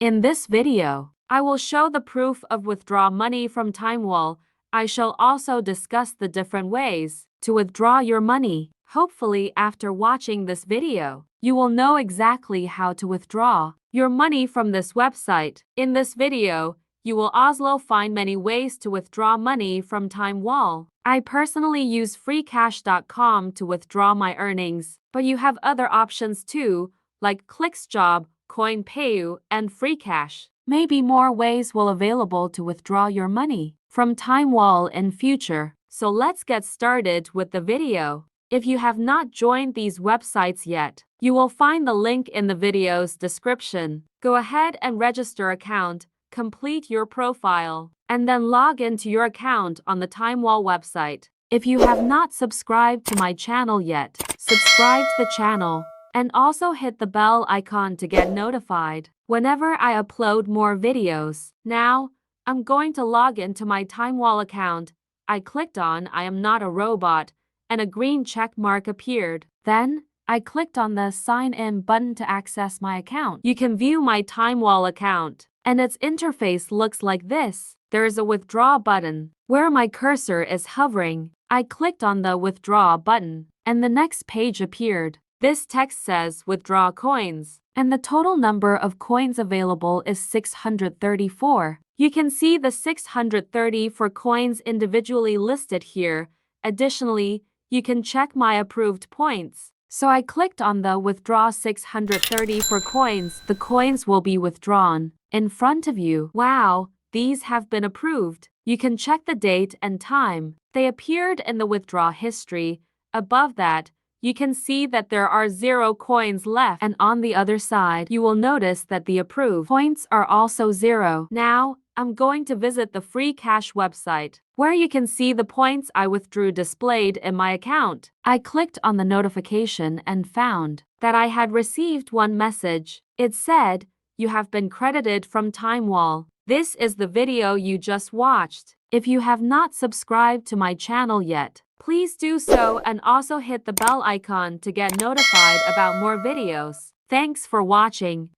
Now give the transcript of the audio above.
In this video, I will show the proof of withdraw money from Timewall. I shall also discuss the different ways to withdraw your money. Hopefully, after watching this video, you will know exactly how to withdraw your money from this website. In this video, you will also find many ways to withdraw money from Timewall. I personally use freecash.com to withdraw my earnings, but you have other options too, like ClicksJob, CoinPayu, and FreeCash. Maybe more ways will available to withdraw your money from Timewall in future. So let's get started with the video. If you have not joined these websites yet, you will find the link in the video's description. Go ahead and register account, complete your profile, and then log into your account on the Timewall website. If you have not subscribed to my channel yet, subscribe to the channel and also hit the bell icon to get notified whenever I upload more videos. Now, I'm going to log into my Timewall account. I clicked on I am not a robot and a green check mark appeared. Then, I clicked on the sign in button to access my account. You can view my Timewall account, and its interface looks like this. There is a withdraw button. Where my cursor is hovering, I clicked on the withdraw button, and the next page appeared. This text says withdraw coins, and the total number of coins available is 634. You can see the 634 coins individually listed here. Additionally, you can check my approved points. So I clicked on the withdraw 634 coins. The coins will be withdrawn in front of you. Wow, these have been approved. You can check the date and time. They appeared in the withdraw history. Above that, you can see that there are 0 coins left, and on the other side, you will notice that the approved points are also 0. Now, I'm going to visit the FreeCash website, where you can see the points I withdrew displayed in my account. I clicked on the notification and found that I had received one message. It said, "You have been credited from Timewall." This is the video you just watched. If you have not subscribed to my channel yet, please do so and also hit the bell icon to get notified about more videos. Thanks for watching.